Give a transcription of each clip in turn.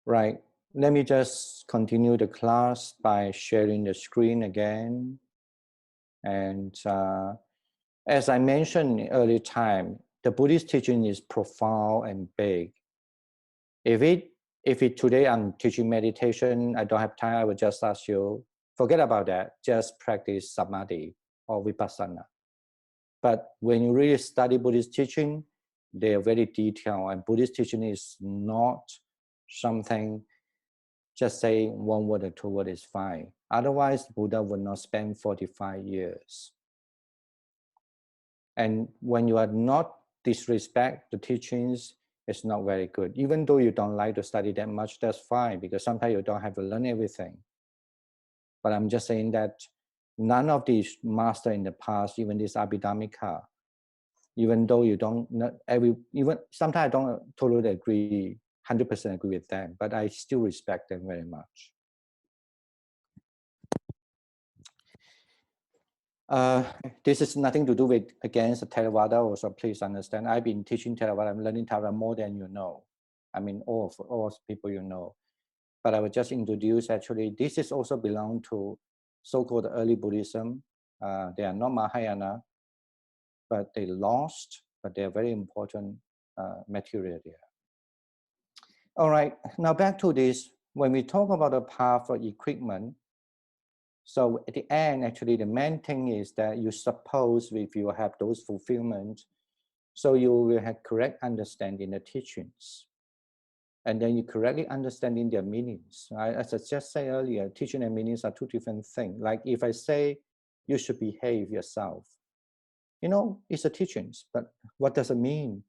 Right. Let me just continue the class by sharing the screen again. And as I mentioned earlier time, the Buddhist teaching is profound and big. If today I'm teaching meditation, I don't have time, I will just ask you, forget about that, just practice samadhi or vipassana. But when you really study Buddhist teaching, they are very detailed, and Buddhist teaching is not something just say one word or two words is fine. Otherwise, Buddha would not spend 45 years. And when you are not disrespect the teachings, it's not very good. Even though you don't like to study that much, that's fine, because sometimes you don't have to learn everything. But I'm just saying that none of these masters in the past, even this Abhidharmika, even though you don't, even sometimes I don't totally agree, 100% agree with them, but I still respect them very much. This is nothing to do with against Theravada also, please understand. I've been teaching Theravada, I'm learning Theravada more than you know. I mean, all people you know. But I will just introduce, actually, this is also belong to so-called early Buddhism. They are not Mahayana, but they lost, but they are very important material there. All right, now back to this. When we talk about the path for equipment, so at the end, actually, the main thing is that you suppose if you have those fulfillment, so you will have correct understanding the teachings. And then you correctly understanding their meanings. As I just said earlier, teaching and meanings are two different things. Like if I say you should behave yourself, you know, it's a teachings, but what does it mean?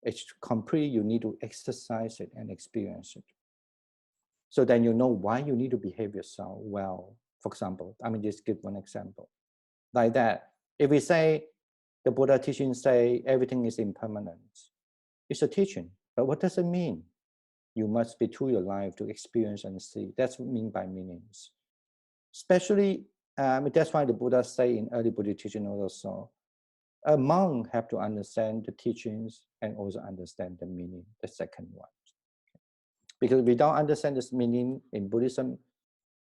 It's complete, you need to exercise it and experience it. So then you know why you need to behave yourself well. For example, I mean, just give one example. Like that, if we say, the Buddha teaching say everything is impermanent, it's a teaching, but what does it mean? You must be through your life to experience and see. That's what I mean by meanings. Especially, that's why the Buddha say in early Buddhist teaching also, a monk have to understand the teachings and also understand the meaning, the second one. Because without understand this meaning in Buddhism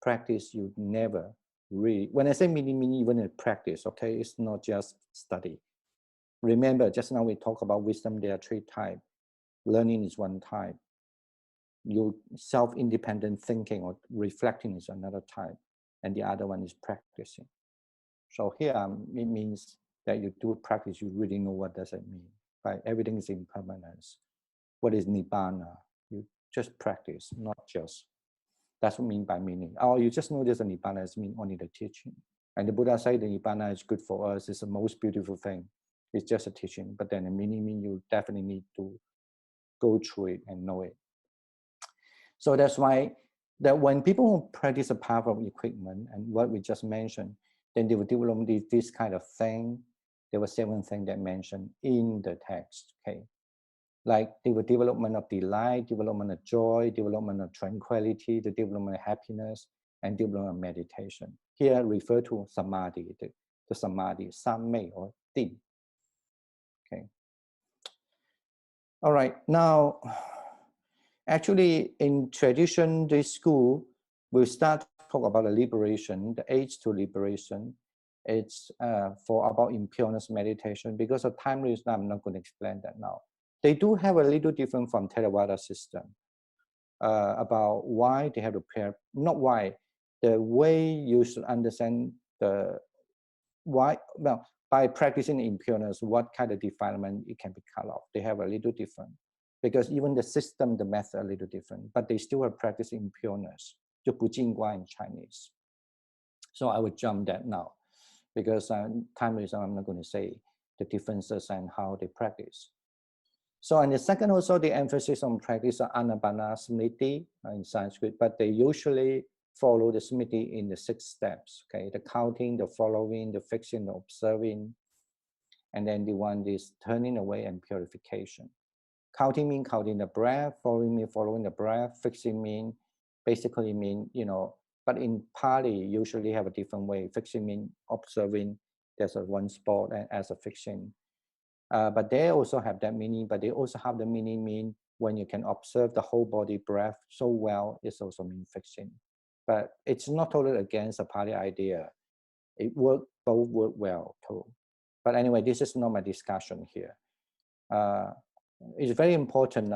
practice, you never really, when I say meaning even in practice, okay, it's not just study. Remember, just now we talk about wisdom, there are three types. Learning is one type. Your self-independent thinking or reflecting is another type. And the other one is practicing. So here it means that you do practice, you really know what does it mean. Right? Everything is impermanence. What is Nibbana? You just practice, not just. That's what I mean by meaning. Or you just know there's a Nibbana, it means only the teaching. And the Buddha said the Nibbana is good for us, it's the most beautiful thing. It's just a teaching, but then the meaning means you definitely need to go through it and know it. So that's why that when people practice a path of equipment and what we just mentioned, then they will develop this kind of thing. There were 7 things that mentioned in the text, okay? Like the development of delight, development of joy, development of tranquility, the development of happiness, and development of meditation. Here refer to samadhi, the samadhi, sammei or din. Okay. All right, now, actually in tradition, this school will start to talk about the liberation, the age to liberation. It's for about impureness meditation. Because of time reason, I'm not going to explain that now. They do have a little different from Theravada system about why they have to prepare, not why, the way you should understand the why, well, by practicing impureness, what kind of defilement it can be cut off. They have a little different, because even the system, the method are a little different, but they still are practicing impureness, 就不净观 in Chinese. So I would jump that now, because time reason, I'm not going to say the differences and how they practice. So in the second also, the emphasis on practice of anapana smriti in Sanskrit, but they usually follow the smriti in the 6 steps, okay? The counting, the following, the fixing, the observing, and then the one is turning away and purification. Counting means counting the breath, following means following the breath, fixing means basically mean, you know, but in Pali usually have a different way. Fixing means observing, there's a one spot and as a fixing. But they also have that meaning, but they also have the meaning when you can observe the whole body breath so well, it also means fixing. But it's not totally against the Pali idea. It both work well too. But anyway, this is not my discussion here. It's very important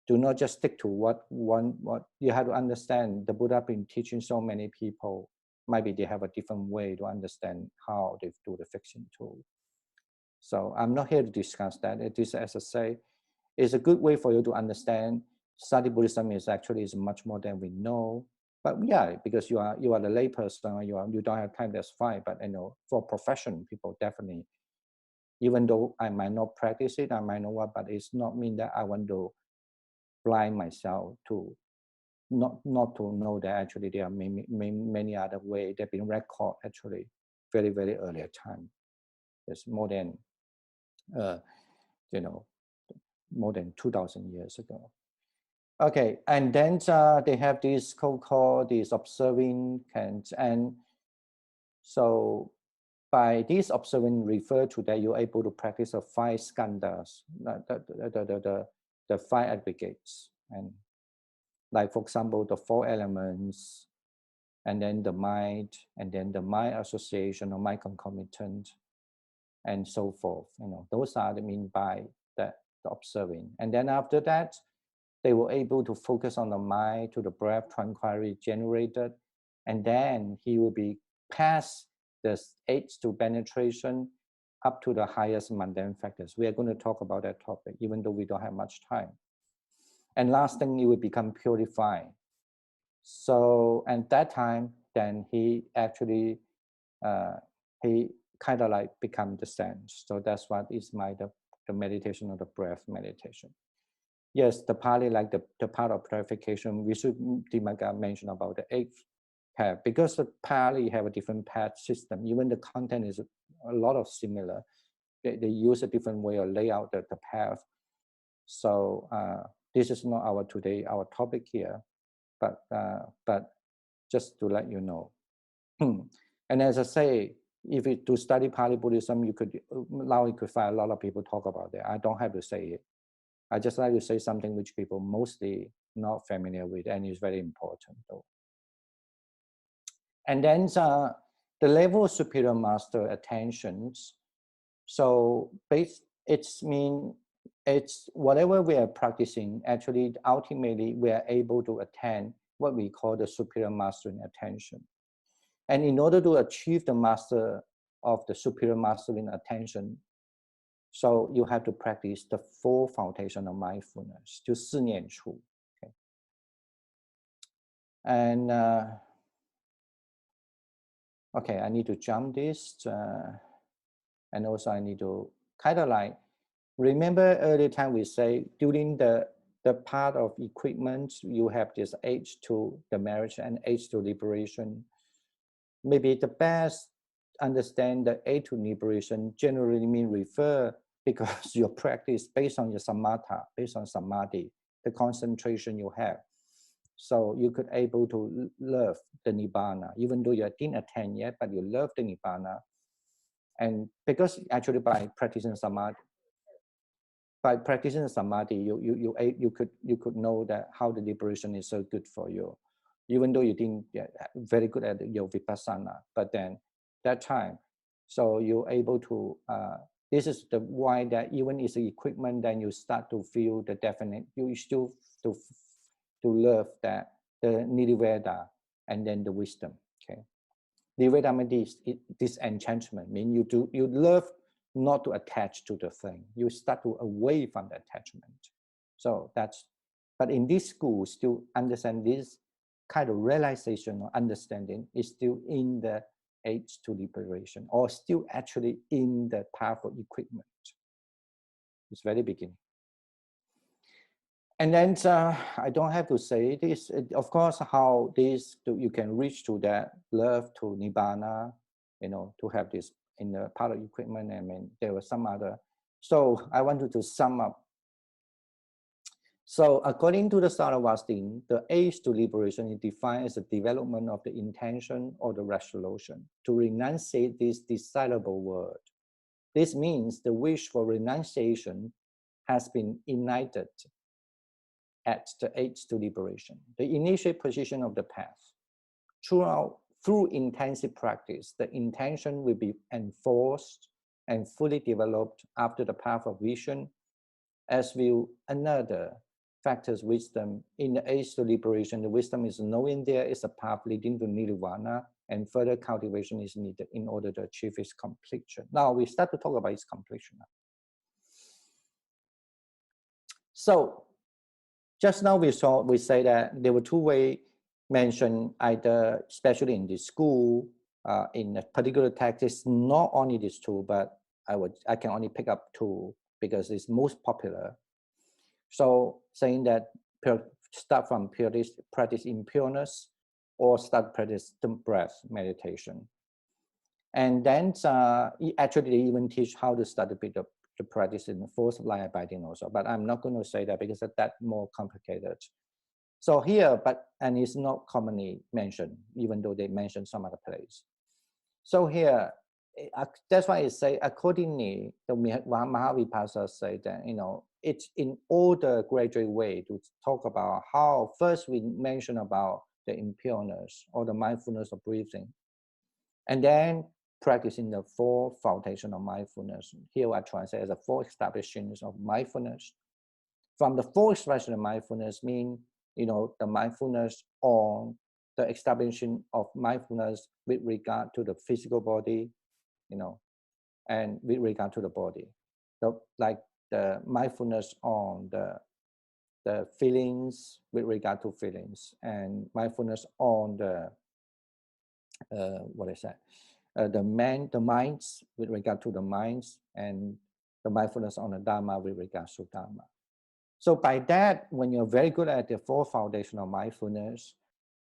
do not just stick to what you have to understand. The Buddha been teaching so many people. Maybe they have a different way to understand how they do the fixing too. So I'm not here to discuss that. It is, as I say, it's a good way for you to understand. Study Buddhism is much more than we know. But yeah, because you are the lay person, you don't have time, that's fine. But for profession people, definitely, even though I might not practice it, I might know what, but it's not mean that I want to blind myself to not to know that actually there are many other ways that have been recorded actually very, very earlier time. It's more than more than 2,000 years ago. Okay, and then they have this called this observing, and so by this observing refer to that you're able to practice the 5 skandhas, the 5 aggregates, and like for example the 4 elements, and then the mind, and then the mind association or mind concomitant, and so forth. Those are the mean by the observing. And then after that, they were able to focus on the mind to the breath tranquility generated, and then he will be past the 8 to penetration up to the highest mundane factors. We are going to talk about that topic, even though we don't have much time. And last thing, it will become purified. So at that time, then he actually he kind of like become the sense. So that's what is the meditation of the breath meditation. Yes, the Pali, like the part of purification, we should mention about the 8th path, because the Pali have a different path system. Even the content is a lot of similar. They use a different way of lay out the path. So this is not our topic here, but just to let you know. And as I say, if you to study Pali Buddhism, you could find a lot of people talk about it. I don't have to say it. I just like to say something which people mostly not familiar with, and is very important though. And then the level of superior master attentions. So it's whatever we are practicing, actually ultimately we are able to attain what we call the superior mastering attention. And in order to achieve the master of the superior mastering attention, so you have to practice the 4 foundation of mindfulness, 就四念处. Okay. And okay, I need to jump this, and also I need to kind of like remember earlier time we say during the part of equipment you have this age to the marriage and age to liberation. Maybe the best understand the age to liberation generally mean refer because your practice based on your samatha, based on samadhi, the concentration you have. So you could able to love the nibbana, even though you didn't attain yet, but you love the nibbana. And because actually by practicing samadhi, you could know that how the liberation is so good for you, even though you didn't get very good at your vipassana. But then that time, so you're able to. This is the why that even is the equipment, then you start to feel the definite. You still to love that the nirvana and then the wisdom. Okay, nirvana means disenchantment. Mean you love not to attach to the thing. You start to away from the attachment. So that's. But in this school, still understand this kind of realization or understanding is still in the age to liberation, or still actually in the path of equipment. It's very beginning. And then I don't have to say this. Of course, how this you can reach to that love to nibbana, to have this in the part of equipment. I mean, there were some other. So I wanted to sum up. So according to the Sarvāstivāda, the age to liberation is defined as the development of the intention or the resolution to renunciate this desirable word. This means the wish for renunciation has been ignited at the aids to liberation, the initial position of the path. Through intensive practice, the intention will be enforced and fully developed after the path of vision, as will another factors wisdom. In the aids to liberation, the wisdom is knowing there is a path leading to nirvana, and further cultivation is needed in order to achieve its completion. Now we start to talk about its completion. So just now we say that there were two ways mentioned, either especially in this school, in a particular text. It's not only these two, but I can only pick up two because it's most popular. So saying that start from practice impureness, or start practice the breath meditation. And then actually they even teach how to start a bit of the practice in the force of line abiding also, but I'm not going to say that because that's more complicated. So here, and it's not commonly mentioned, even though they mention some other place. So here, that's why I say accordingly, the Mahāvibhāsā say that, it's in order gradual way to talk about how first we mention about the impureness or the mindfulness of breathing, and then practicing the four foundations of mindfulness. Here I translate as the four establishments of mindfulness. From the four expressions of mindfulness mean, the mindfulness on the establishment of mindfulness with regard to the physical body, and with regard to the body. So like the mindfulness on the feelings with regard to feelings, and mindfulness on the the minds with regard to the minds, and the mindfulness on the Dharma with regards to Dharma. So by that, when you're very good at the four foundational mindfulness,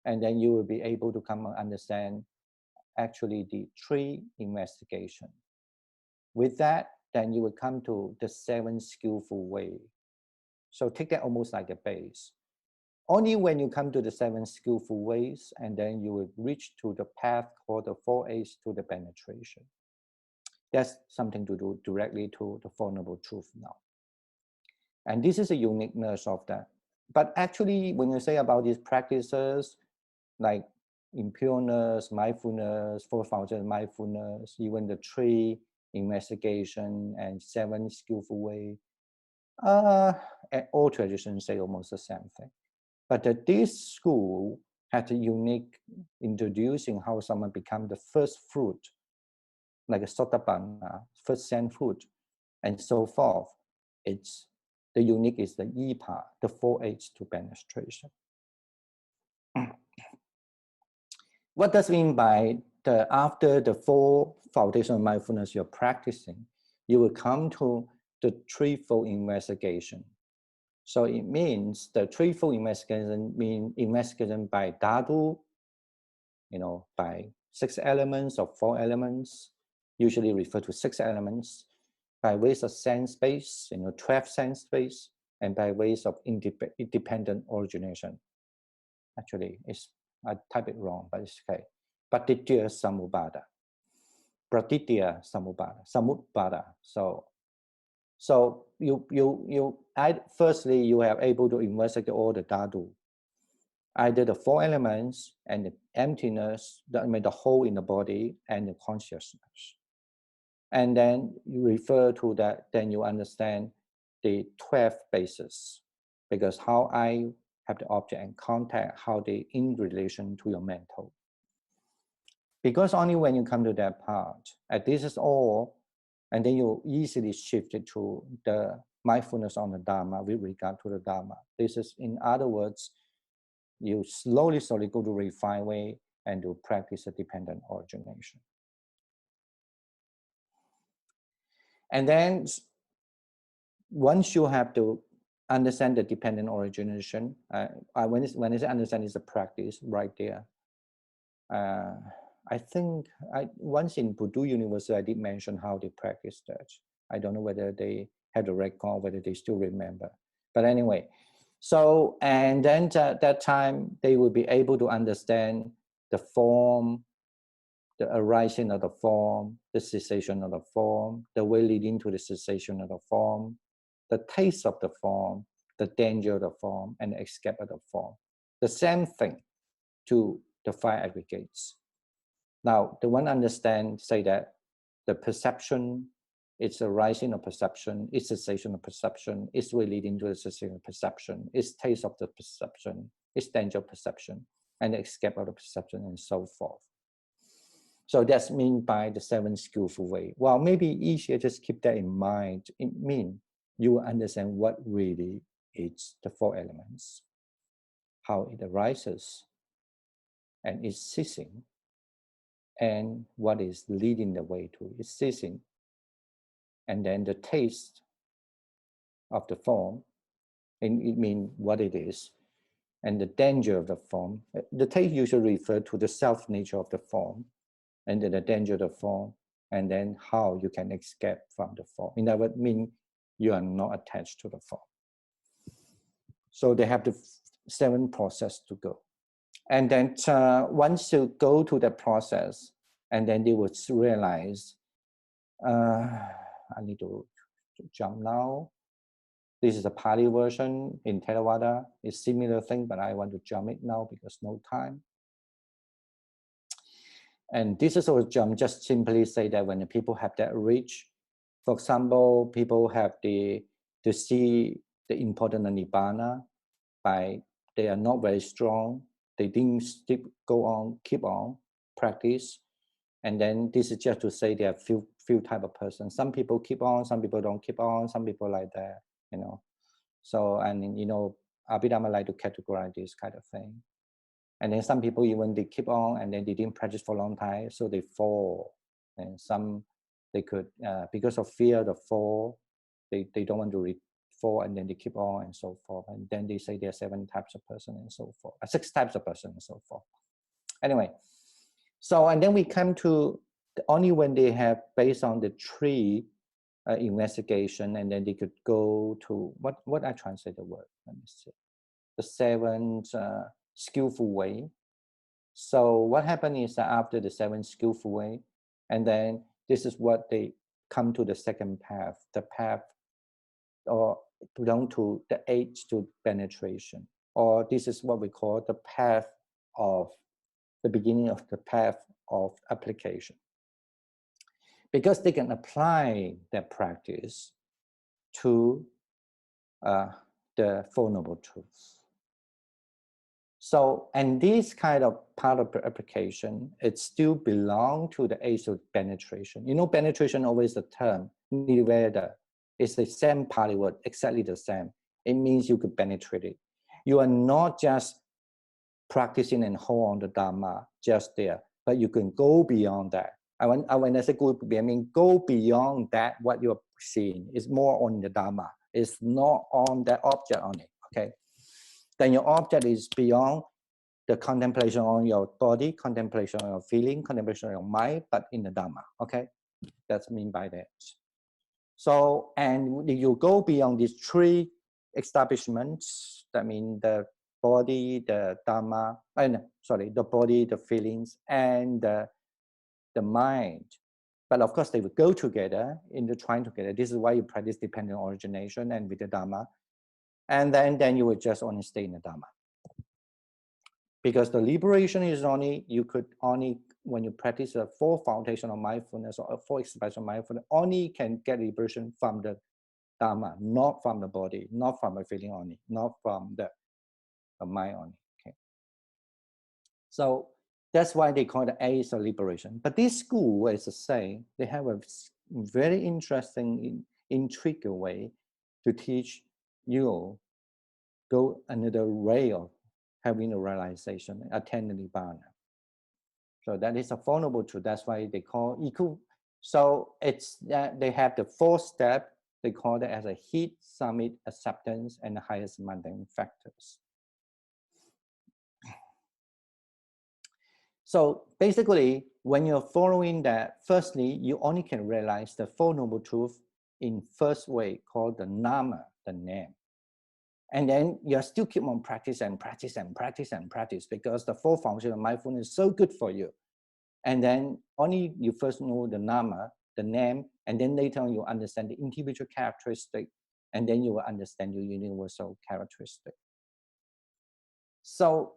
and then you will be able to come and understand actually the three investigation. With that, then you will come to the seven skillful way. So take that almost like a base. Only when you come to the seven skillful ways, and then you will reach to the path called the four aids to the penetration. That's something to do directly to the Four Noble Truths now. And this is a uniqueness of that. But actually, when you say about these practices, like impureness, mindfulness, four foundations mindfulness, even the three investigation and seven skillful way, all traditions say almost the same thing. But this school had a unique introducing how someone become the first fruit, like a sotapanna, first sent fruit, and so forth. It's the unique is the ipa, the four aids to penetration. What does it mean by after the four foundational mindfulness you're practicing, you will come to the threefold investigation. So it means the threefold investigation means investigation by dhatu, by 6 elements or 4 elements, usually refer to 6 elements, by ways of sense space, 12 sense space, and by ways of independent origination. Actually, I type it wrong, but it's okay. Pratitya-samubhāda. Samubhāda. So firstly, you are able to investigate all the dhatu, either the 4 elements and the emptiness, the hole in the body, and the consciousness. And then you refer to that, then you understand the 12 bases, because how I have the object and contact, how they in relation to your mental. Because only when you come to that part, and this is all, and then you easily shift it to the mindfulness on the Dharma with regard to the Dharma. This is, in other words, you slowly go to refine way and to practice a dependent origination. And then once you have to understand the dependent origination, when I say understand, is a practice right there. I think once in Purdue University, I did mention how they practice that. I don't know whether they have the record, whether they still remember. But anyway, so, and then at that time, they will be able to understand the form, the arising of the form, the cessation of the form, the way leading to the cessation of the form, the taste of the form, the danger of the form, and the escape of the form. The same thing to the 5 aggregates. Now, the one understand, say that the perception, it's a rising of perception, it's cessation of perception, it's leading to a cessation of perception, it's taste of the perception, it's danger of perception, and the escape of the perception, and so forth. So that's meant by the 7 skillful way. Well, maybe easier, just keep that in mind. It means you will understand what really is the 4 elements, how it arises, and is ceasing, and what is leading the way to its ceasing, and then the taste of the form, and it means what it is, and the danger of the form. The taste usually refers to the self-nature of the form, and then the danger of the form, and then how you can escape from the form. In other words, mean you are not attached to the form. So they have the 7 process to go. And then once you go to the process, and then they would realize, I need to jump now. This is a Pali version in Theravada. It's similar thing, but I want to jump it now because no time. And this is a jump, just simply say that when the people have that reach, for example, people have to see the important Nibbana by they are not very strong, they didn't keep on, practice. And then this is just to say there are few type of persons. Some people keep on, some people don't keep on, some people like that, you know. So, and you know, Abhidharma like to categorize this kind of thing. And then some people, even they keep on and then they didn't practice for a long time, so they fall. And some, they could, because of fear of the fall, they don't want to fall, and then they keep on and so forth. And then they say there are 7 types of person and so forth, 6 types of person and so forth. Anyway, so, and then we come to only when they have, based on the 3 investigation, and then they could go to, what I translate the word, let me see, the 7 skillful way. So what happened is that after the 7 skillful way, and then this is what they come to the second path, the path or belong to the 8 to penetration, or this is what we call the path of the beginning of the path of application, because they can apply their practice to the Four Noble Truths. So, and this kind of part of the application, it still belongs to the age of penetration. You know, penetration always the term, nirvana. It's the same Pali word, exactly the same. It means you could penetrate it. You are not just practicing and hold on the Dhamma just there, but you can go beyond that. When I say go beyond, I mean go beyond that, what you're seeing. It's more on the Dhamma. It's not on that object on it, okay? Then your object is beyond the contemplation on your body, contemplation on your feeling, contemplation on your mind, but in the Dhamma, okay? That's mean by that. So, and you go beyond these 3 establishments, that means the body, the Dhamma, the body, the feelings, and the mind. But of course, they will go together in the trying together. This is why you practice dependent origination and with the Dhamma. And then you will just only stay in the Dhamma. Because the liberation is only, you could only, when you practice a 4 foundation of mindfulness or a 4 expression of mindfulness, only can get liberation from the Dhamma, not from the body, not from a feeling only, not from the mind only. Okay. So that's why they call it the age of liberation. But this school, as I say, they have a very interesting, intriguing way to teach you go another way of having a realization, attain the Nibbana. So that is a Four Noble Truth. That's why they call equal. So it's they have the 4 step. They call it as a heat, summit, acceptance, and the highest mundane factors. So basically, when you're following that, firstly, you only can realize the Four Noble Truths in first way called the Nama, the name. And then you still keep on practice and practice and practice and practice, because the 4 functions of mindfulness is so good for you. And then only you first know the Nama, the name, and then later on you understand the individual characteristic And then you will understand your universal characteristic. So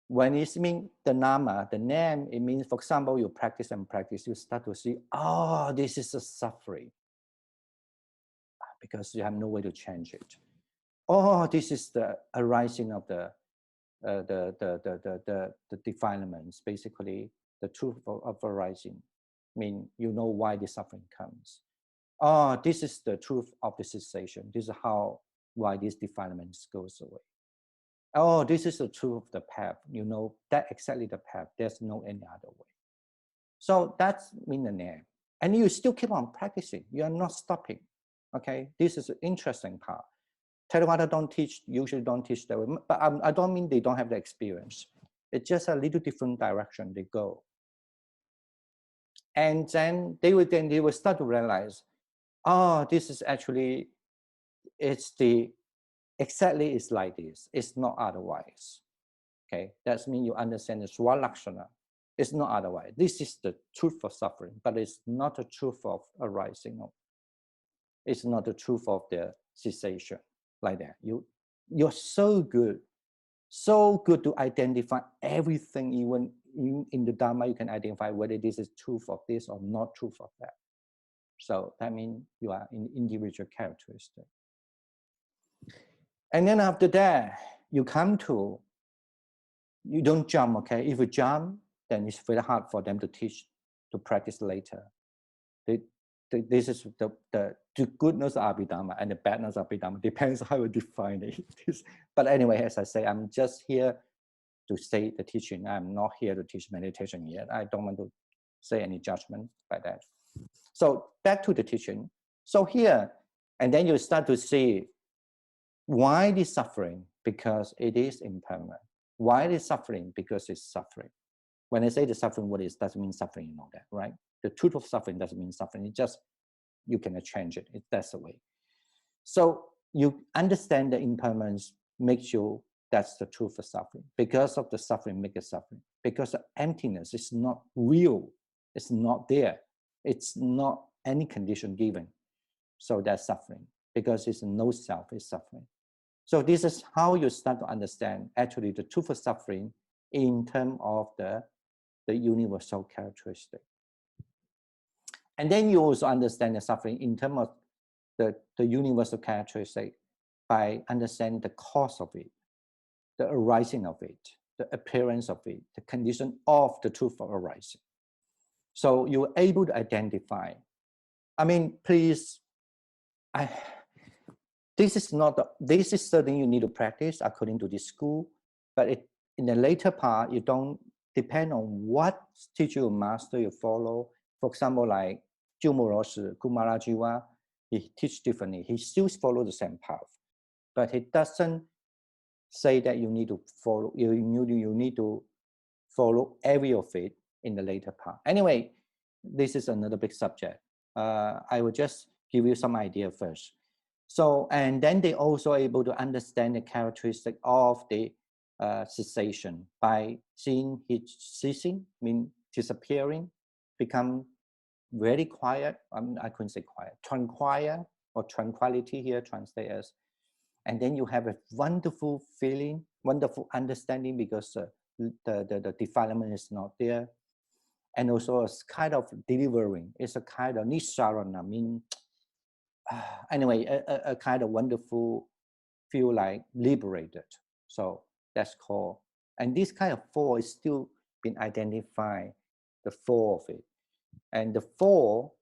when it's mean the nama, the name, it means, for example, you practice and practice, you start to see, oh, this is a suffering, because you have no way to change it. Oh, this is the arising of the defilements, basically the truth of arising. I mean, you know why the suffering comes. Oh, this is the truth of the cessation. This is why these defilements goes away. Oh, this is the truth of the path. You know that exactly the path. There's no any other way. So that's mean the name. And you still keep on practicing. You are not stopping. Okay, this is the interesting part. Theravada usually don't teach that way, but I don't mean they don't have the experience. It's just a little different direction they go. And then they will start to realize, oh, this is actually, exactly it's like this. It's not otherwise. Okay, that means you understand the Swalakshana. It's not otherwise. This is the truth of suffering, but it's not the truth of arising. It's not the truth of the cessation. Like that, you're so good to identify everything. Even in the Dharma, you can identify whether this is truth of this or not truth of that. So that means you are in individual characteristic. And then after that, you don't jump. Okay, if you jump, then it's very hard for them to teach, to practice later. This is the goodness of Abhidharma and the badness of Abhidharma. Depends how you define it. But anyway, as I say, I'm just here to say the teaching. I'm not here to teach meditation yet. I don't want to say any judgment by that. So back to the teaching. So here, and then you start to see why this suffering, because it is impermanent. Why this suffering? Because it's suffering. When I say the suffering, what is doesn't mean suffering, you know that, right? The truth of suffering doesn't mean suffering. It just, you cannot change it. That's the way. So you understand the impermanence makes you, that's the truth of suffering. Because of the suffering, make it suffering. Because the emptiness is not real. It's not there. It's not any condition given. So that's suffering. Because it's no self, it's suffering. So this is how you start to understand actually the truth of suffering in terms of the universal characteristic. And then you also understand the suffering in terms of the universal characteristic by understanding the cause of it, the arising of it, the appearance of it, the condition of the truth of arising. So you're able to identify. I mean, please, this is something you need to practice according to this school, but in the later part, you don't depend on what teacher or master you follow. For example, like Jumoroshi, Kumarajiwa, he teach differently. He still follow the same path, but he doesn't say that you need to follow. You need to follow every of it in the later part. Anyway, this is another big subject. I will just give you some idea first. So, and then they also able to understand the characteristic of the cessation by seeing it ceasing, mean disappearing, become very quiet. I couldn't say quiet, tranquil or tranquility here translate as. And then you have a wonderful feeling, wonderful understanding because the defilement is not there. And also a kind of delivering. It's a kind of nisarana, mean anyway, a kind of wonderful feel like liberated. So that's called, and this kind of four is still been identified, the four of it. And the four,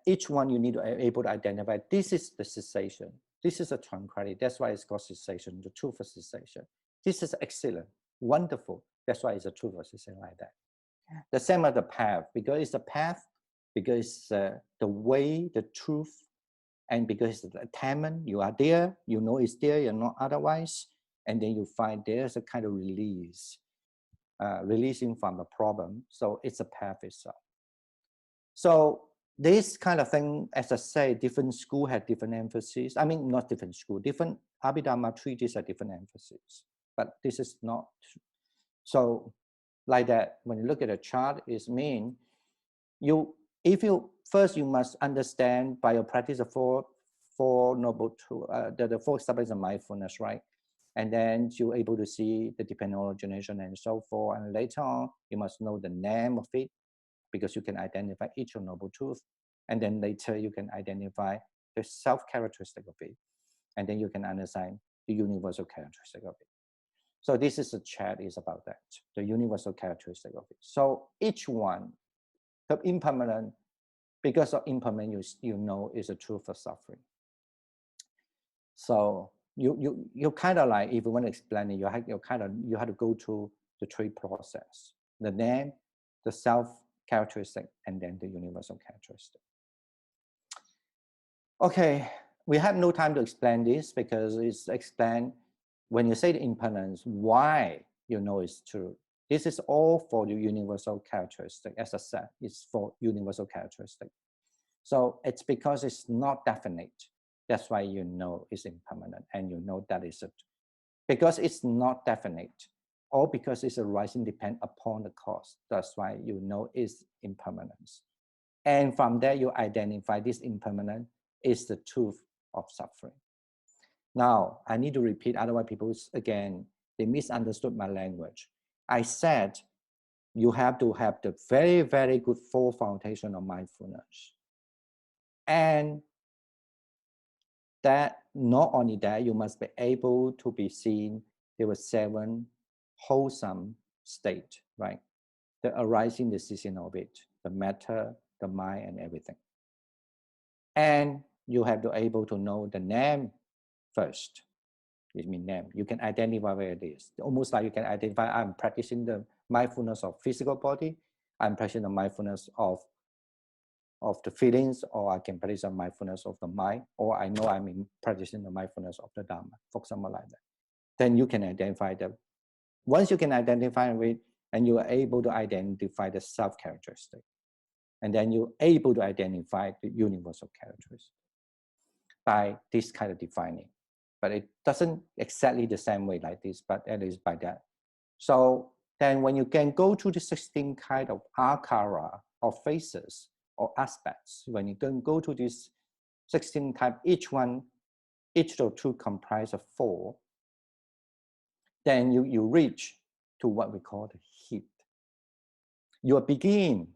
each one you need to be able to identify, this is the cessation. This is a tranquility. That's why it's called cessation, the truth of cessation. This is excellent, wonderful. That's why it's a truth of cessation like that. The same as the path, because it's a path, because it's the way, the truth, and because it's the attainment, you are there, you know it's there, you're not otherwise, and then you find there's a kind of release, releasing from the problem. So it's a path itself. So this kind of thing, as I say, different school had different emphasis. I mean, not different school, different Abhidharma treatises have different emphasis, but this is not. So like that, when you look at a chart, it means first you must understand by your practice of four four noble truths, the four established mindfulness, right? And then you're able to see the dependent origination and so forth. And later on, you must know the name of it because you can identify each of noble truth. And then later you can identify the self-characteristic of it. And then you can understand the universal characteristic of it. So this is a chat is about that, the universal characteristic of it. So each one, the impermanent, because of impermanent, you know is the truth of suffering. So you kind of like, if you want to explain it, you have to go through the three process: the name, the self characteristic, and then the universal characteristic. Okay, we have no time to explain this because it's explained when you say the impermanence, why you know it's true. This is all for the universal characteristic. As I said, it's for universal characteristic. So it's because it's not definite. That's why you know it's impermanent, and you know that is it. Because it's not definite, or because it's arising depend upon the cause. That's why you know it's impermanence. And from there, you identify this impermanent is the truth of suffering. Now, I need to repeat, otherwise people, again, they misunderstood my language. I said you have to have the very, very good full foundation of mindfulness. And that not only that, you must be able to be seen there were 7 wholesome states, right? The arising decision of it, the matter, the mind, and everything. And you have to able to know the name first. It means name. You can identify where it is. Almost like you can identify, I'm practicing the mindfulness of physical body, I'm practicing the mindfulness of the feelings, or I can practice the mindfulness of the mind, or I know I'm practicing the mindfulness of the Dharma, for example, like that. Then you can identify them. Once you can identify it, and you are able to identify the self-characteristic, and then you're able to identify the universal characteristic by this kind of defining. But it doesn't exactly the same way like this, but at least by that. So then when you can go through the 16 kind of akara or phases or aspects, when you can go to these 16 type, each of the two comprise of 4, then you reach to what we call the heat. You begin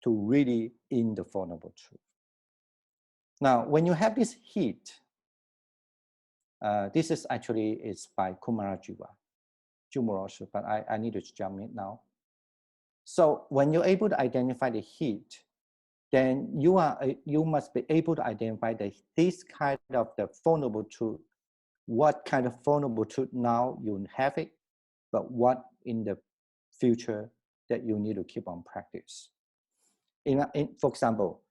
to really in the Four Noble Truths. Now, when you have this heat, this is actually it's by Kumarajiva, Jumuroshu, but I need to jump in now. So when you're able to identify the heat, then you must be able to identify this kind of the Four Noble Truth. What kind of Four Noble Truth now you have it, but what in the future that you need to keep on practice. For example,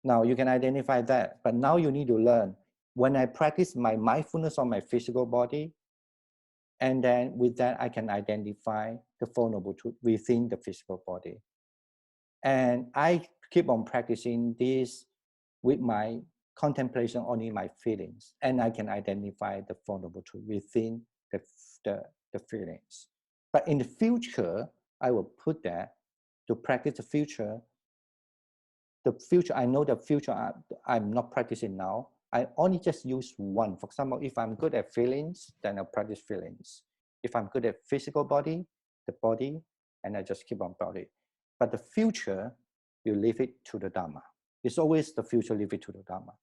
now you can identify that, but now you need to learn, when I practice my mindfulness on my physical body, and then with that I can identify the Four Noble Truths within the physical body. And I keep on practicing this with my contemplation only my feelings, and I can identify the Four Noble Truths within the feelings. But in the future, I will put that to practice the future. The future, I know the future I'm not practicing now. I only just use one. For example, if I'm good at feelings, then I'll practice feelings. If I'm good at physical body, the body, and I just keep on body. But the future, you leave it to the Dharma. It's always the future, leave it to the Dharma.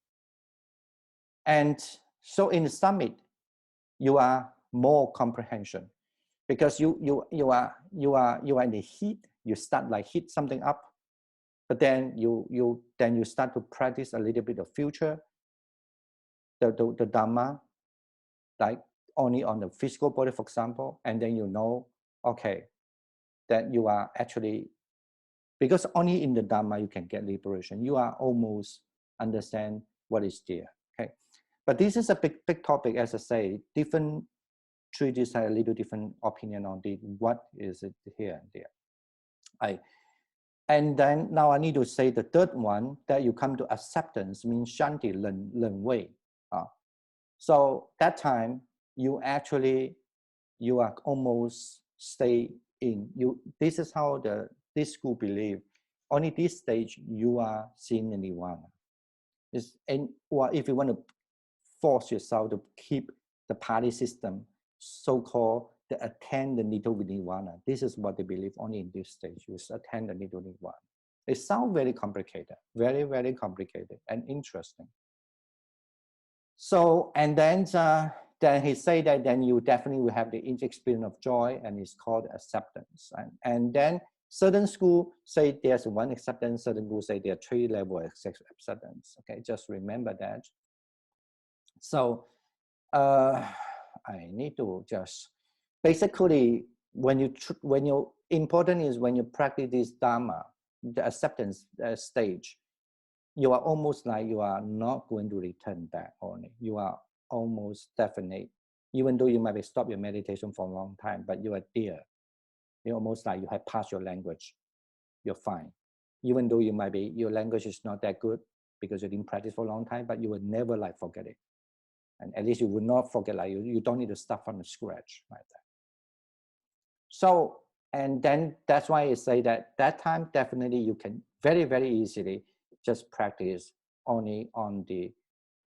And so in the summit, you are more comprehension, because you are in the heat. You start like heat something up, but then you start to practice a little bit of future, the Dharma, like only on the physical body, for example, and then you know, okay, that you are actually, because only in the Dharma you can get liberation. You are almost understand what is there. Okay, but this is a big topic. As I say, different treatises have a little different opinion on the what is it here and there. And then now I need to say the third one, that you come to acceptance, means shanti, learn way. So that time you are almost stay in you. This is how this school believe. Only this stage you are seeing the nirvana. Or if you want to force yourself to keep the party system, so-called the attain the nirvana. This is what they believe only in this stage. You attain the nirvana. It sounds very complicated, very, very complicated and interesting. So, and then he said that then you definitely will have the experience of joy, and it's called acceptance. And then certain schools say there's one acceptance, certain schools say there are 3 levels of acceptance. Okay, just remember that. So I need to just basically when you important is when you practice this Dharma, the acceptance stage, you are almost like you are not going to return back only. You are almost definite, even though you might stop your meditation for a long time, but you are there. You're almost like you have passed your language. You're fine. Even though you might be, your language is not that good because you didn't practice for a long time, but you will never like forget it. And at least you will not forget, like you don't need to start from the scratch like that. So, and then that's why I say that time definitely you can very, very easily just practice only on the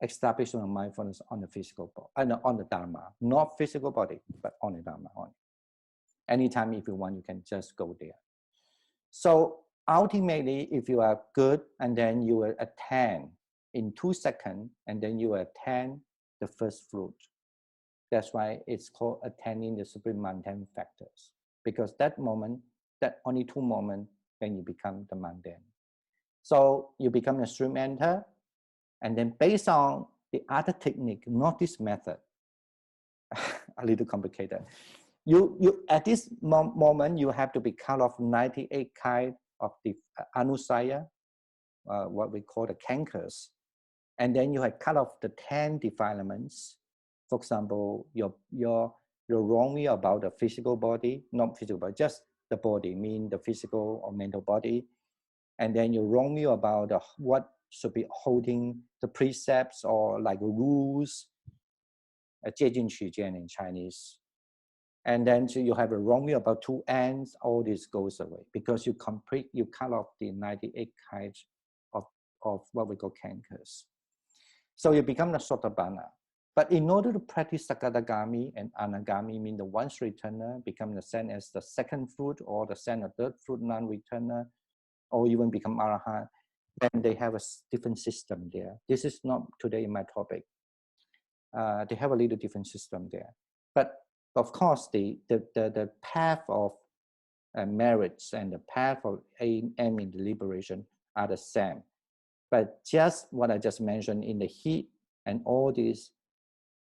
establishment of mindfulness on the physical body, on the Dharma, not physical body, but on the Dharma only. Anytime if you want, you can just go there. So ultimately, if you are good, and then you will attain in 2 seconds, and then you will attain the first fruit. That's why it's called attaining the supreme mundane factors, because that moment, that only 2 moments, when you become the mundane. So you become a stream enter, and then based on the other technique, not this method, a little complicated. You at this moment, you have to be cut off 98 kind of the anusaya, what we call the cankers. And then you have cut off the 10 defilements. For example, your wrong view about the physical body, not physical body, just the body, mean the physical or mental body. And then your wrong view about what should be holding the precepts or like rules, 戒禁取见 in Chinese. And then you have a wrong view about 2 ends, all this goes away because you cut off the 98 kinds of what we call cankers. So you become a Sotapanna. But in order to practice Sakadagami and Anagami, mean the once returner, become the same as the second fruit or the same or third fruit non-returner, or even become Arahant, then they have a different system there. This is not today in my topic. They have a little different system there. But of course, the path of merits and the path of aiming the liberation are the same. But just what I just mentioned in the heat and all these,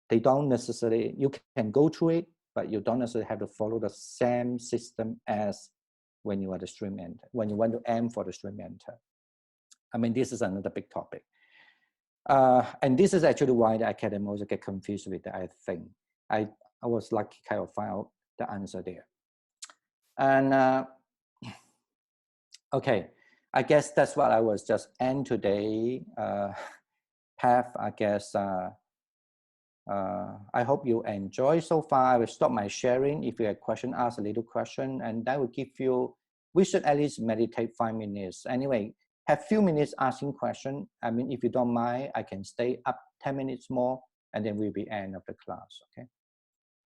they don't necessarily, you can go through it, but you don't necessarily have to follow the same system as when you are the stream enter, when you want to aim for the stream enter. I mean, this is another big topic. And this is actually why the academic also get confused with it, I think. I was lucky kind of find out the answer there. And okay, I guess that's what I was just end today. Path, I guess, I hope you enjoy so far. I will stop my sharing. If you have a question, ask a little question, and that will give you, we should at least meditate 5 minutes. Anyway, have few minutes asking question. I mean, if you don't mind, I can stay up 10 minutes more, and then we'll be end of the class, okay?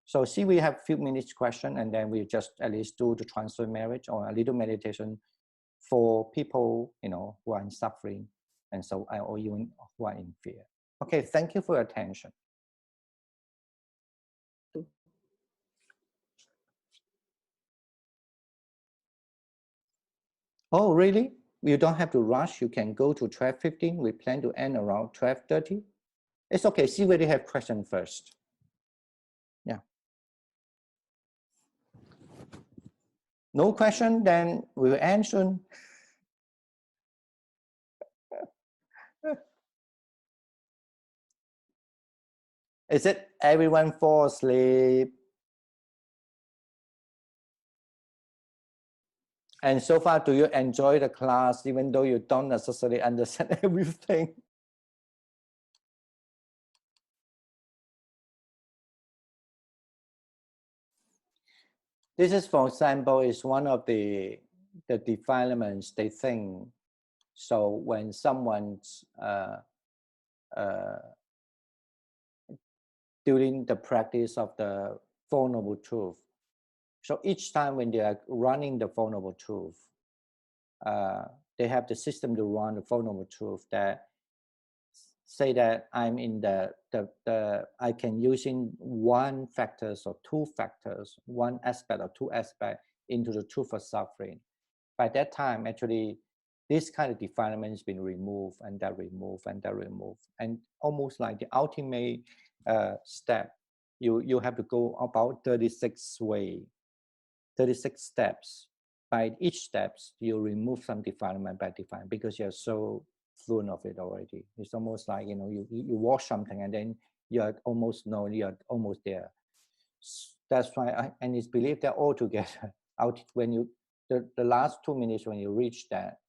So see, we have few minutes question, and then we just at least do the transfer marriage or a little meditation for people, you know, who are in suffering, and so, or even who are in fear. Okay, thank you for your attention. Oh, really? You don't have to rush. You can go to 12:15. We plan to end around 12:30. It's okay. See whether you have question first. Yeah. No question, then we will end soon. Is it everyone fall asleep? And so far, do you enjoy the class even though you don't necessarily understand everything? This is, for example, is one of the defilements they think. So when someone's during the practice of the Four Noble Truths. So each time when they are running the Four Noble Truths, they have the system to run the Four Noble Truths that say that I'm in I can using one factors or two factors, one aspect or two aspects into the truth of suffering. By that time, actually, this kind of defilement has been removed and that removed and that removed. And almost like the ultimate step, you have to go about 36 steps. By each steps, you remove some defilement by defilement because you're so fluent of it already. It's almost like, you know, you watch something and then you're almost there. That's why, and it's believed that all together, out when you, the last 2 minutes when you reach that,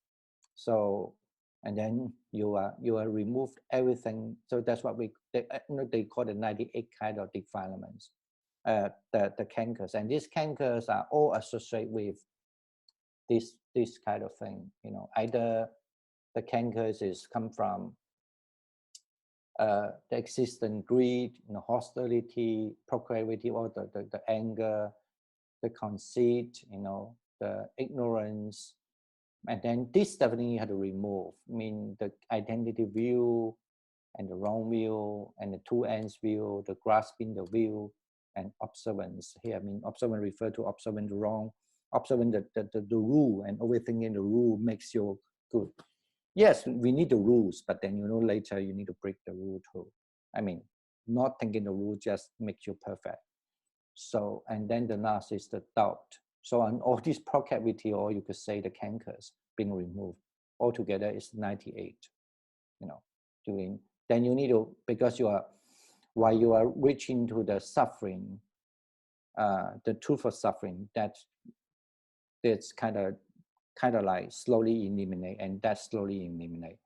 so, and then you are removed everything. So that's what they call the 98 kind of defilements, the cankers. And these cankers are all associated with this kind of thing, you know, either the cankers come from the existent greed, you know, hostility, proclivity, or the anger, the conceit, you know, the ignorance. And then this definitely you have to remove. I mean, the identity view and the wrong view and the two ends view, the grasping the view and observance. Here, I mean, observance refer to observing the wrong, observing the rule, and overthinking the rule makes you good. Yes, we need the rules, but then, you know, later you need to break the rule too. I mean, not thinking the rule just makes you perfect. So, and then the last is the doubt. So on all these proclivity, or you could say the cankers being removed, altogether is 98, you know, then you need to, because while you are reaching to the suffering, the truth of suffering, that's kind of like slowly eliminate, and that slowly eliminate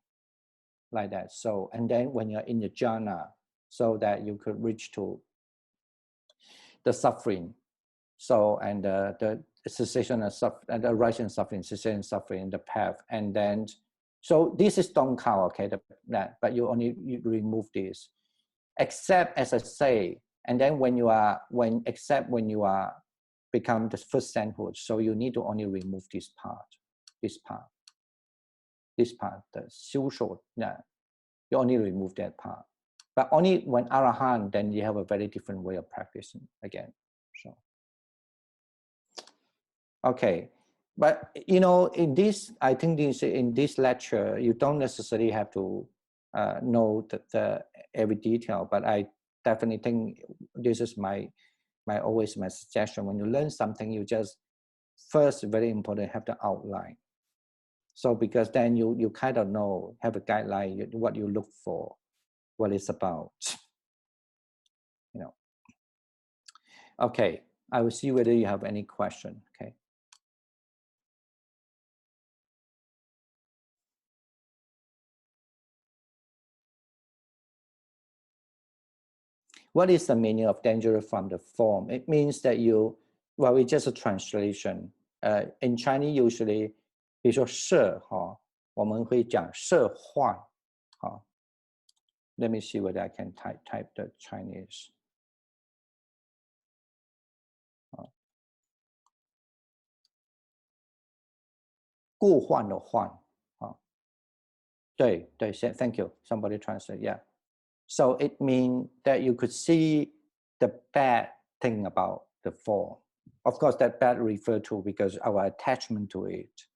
like that. So, and then when you're in the jhana, so that you could reach to the suffering. So, and the cessation of suffering, and the arising suffering, cessation suffering, the path, and then, so this is don't count, okay, but you remove this, except as I say, and then when you are become the first sainthood, so you need to only remove this part, the 修受, yeah, you only remove that part. But only when Arahant, then you have a very different way of practicing again. So, okay, but you know, in this, I think in this lecture, you don't necessarily have to know the every detail, but I definitely think this is always my suggestion. When you learn something, you just first, very important, have the outline. So because then you kind of know, have a guideline, what you look for, what it's about, you know. Okay, I will see whether you have any question, okay. What is the meaning of danger from the form? It means that well, it's just a translation. In Chinese, usually, 比如说色哈，我们会讲色幻哈。Let me see whether I can type the Chinese. 故幻的幻啊，对对 ，Thank you. Somebody translate. Yeah. So it means that you could see the bad thing about the form. Of course, that bad refer to because our attachment to it.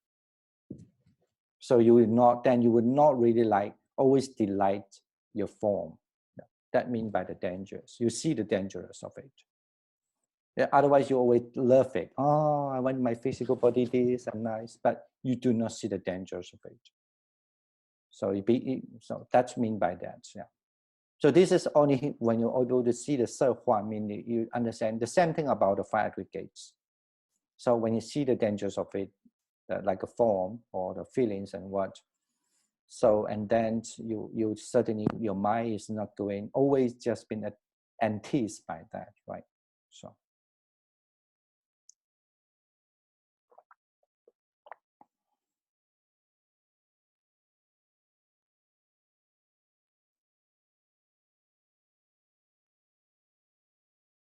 So you would not really always delight your form. That means by the dangers. You see the dangers of it. Yeah, otherwise, you always love it. Oh, I want my physical body this and nice, but you do not see the dangers of it. So so that's mean by that. Yeah. So this is only when you're able to see the Sarvāstivāda, meaning you understand the same thing about the five aggregates. So when you see the dangers of it, like a form or the feelings and what, so and then you certainly, your mind is not going always just been enticed by that, right? So.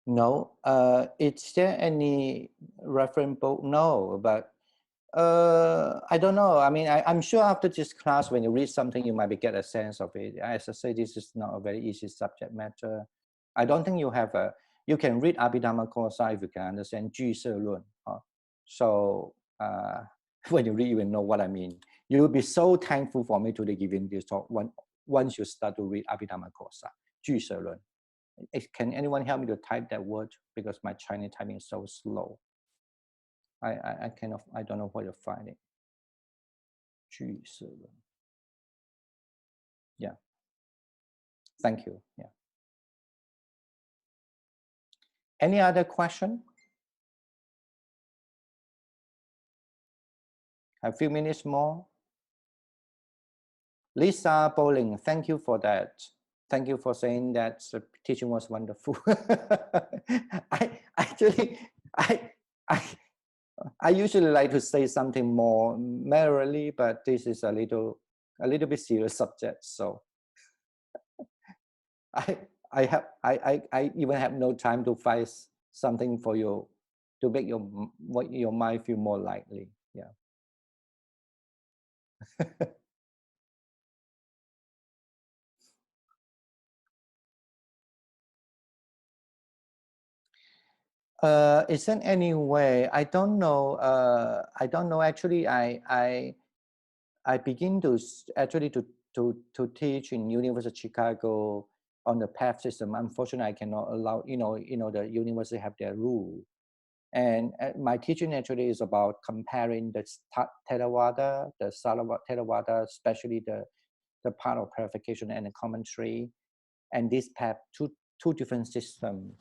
No. Is there any reference book? No, but I don't know. I mean, I'm sure after this class, when you read something, you might get a sense of it. As I say, this is not a very easy subject matter. I don't think you have a, you can read Abhidharma if you can understand 俱舍论. So when you read, you will know what I mean. You will be so thankful for me to give in this talk once you start to read Abhidharma 俱舍论. Can anyone help me to type that word? Because my Chinese typing is so slow. I cannot, I don't know where to find it. 俱舍论. Yeah. Thank you. Yeah. Any other question? A few minutes more. Lisa Bowling, thank you for that. Thank you for saying that the teaching was wonderful. I usually like to say something more merrily, but this is a little bit serious subject. So I even have no time to find something for you to make your mind feel more lightly. Yeah. Isn't any way? I don't know. I don't know. Actually, I begin to actually to teach in University of Chicago on the path system. Unfortunately, I cannot allow. You know, the university have their rule, and my teaching actually is about comparing the Theravada, the Theravada, especially the part of clarification and the commentary, and this path two different systems.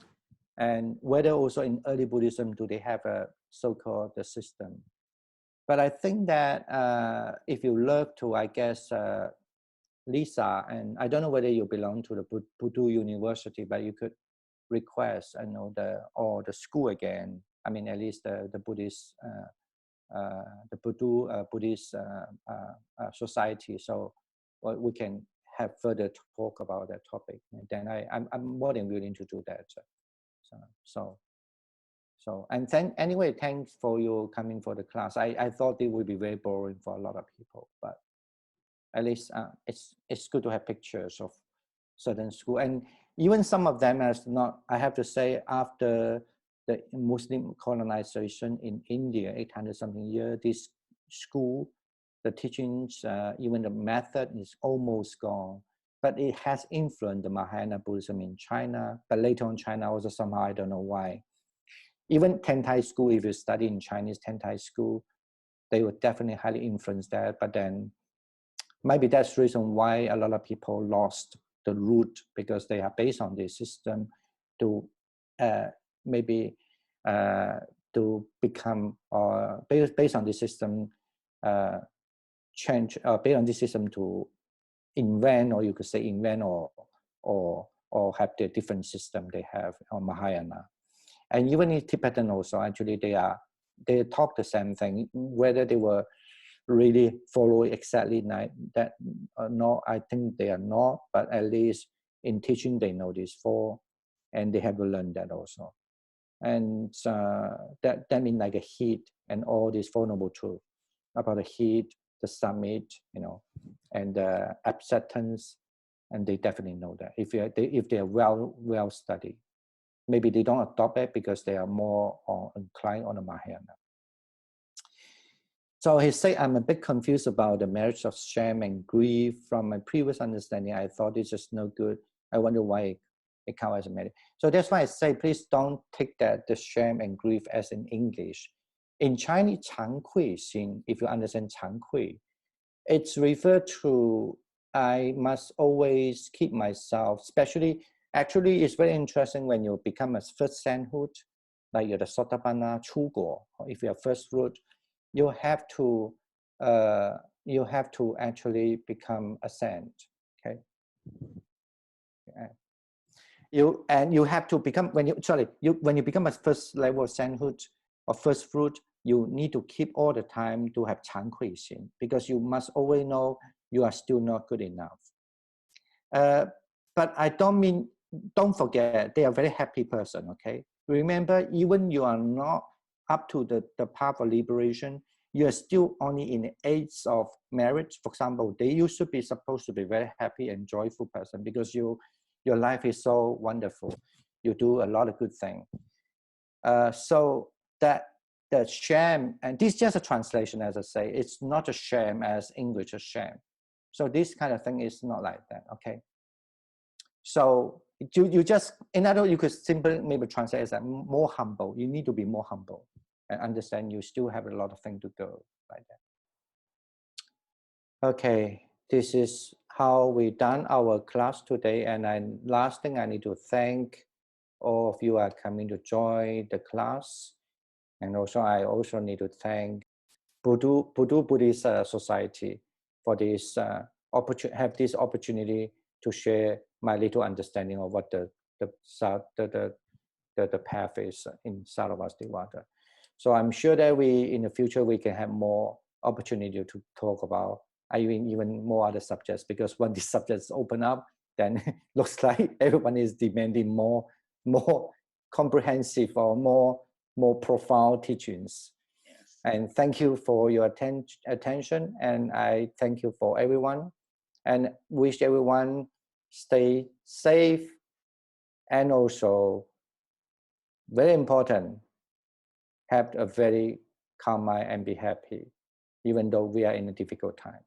And whether also in early Buddhism do they have a so-called the system. But I think that if you look to, I guess, Lisa, and I don't know whether you belong to the Purdue University, but you could request, I know, the school again. I mean, at least the Buddhist, the Purdue Buddhist Society. So we can have further talk about that topic. And then I'm more than willing to do that. So and then anyway, thanks for you coming for the class. I thought it would be very boring for a lot of people, but at least it's good to have pictures of certain school, and even some of them as not. I have to say, after the Muslim colonization in India, 800 something years, this school, the teachings, even the method is almost gone. But it has influenced the Mahayana Buddhism in China. But later on, China also somehow, I don't know why. Even Tentai school, if you study in Chinese Tentai school, they would definitely highly influence that. But then maybe that's the reason why a lot of people lost the root, because they are based on this system to maybe to become, or based on this system, change, based on this system to invent, or you could say invent or have the different system they have on Mahayana. And even in Tibetan also, actually they talk the same thing. Whether they were really follow exactly that or not, I think they are not, but at least in teaching they know these four, and they have to learn that also. And that means like a heat and all these Four Noble Truths about the heat, the summit, you know, and the acceptance, and they definitely know that if they are well studied. Maybe they don't adopt it because they are more inclined on the Mahayana. So he said, I'm a bit confused about the merits of shame and grief. From my previous understanding, I thought it's just no good. I wonder why it counts as a merit. So that's why I say, please don't take the shame and grief as in English. In Chinese, 惭愧心, if you understand 惭愧, it's referred to, I must always keep myself, especially, actually it's very interesting when you become a first sainthood, like you're the Sotapanna, Chugo, or if you're first root, you have to actually become a saint, okay? You have to become, when you become a first level of sainthood or first fruit, you need to keep all the time to have 惭愧心, because you must always know you are still not good enough. But I don't mean don't forget, they are very happy person, okay? Remember, even you are not up to the path of liberation, you are still only in the age of marriage. For example, you should be supposed to be very happy and joyful person because your life is so wonderful. You do a lot of good things. So that the shame, and this is just a translation, as I say, it's not a shame as English a shame. So this kind of thing is not like that, okay? So you just, in other words, you could simply maybe translate as more humble. You need to be more humble and understand you still have a lot of things to go like that. Okay, this is how we done our class today. And last thing, I need to thank all of you are coming to join the class. And also, I also need to thank Purdue Buddhist Society for this have this opportunity to share my little understanding of what the path is in Sarvāstivāda. So I'm sure that in the future we can have more opportunity to talk about even more other subjects, because when these subjects open up, then looks like everyone is demanding more comprehensive or more profound teachings. Yes. And thank you for your attention, and I thank you for everyone, and wish everyone stay safe, and also very important, have a very calm mind and be happy, even though we are in a difficult time.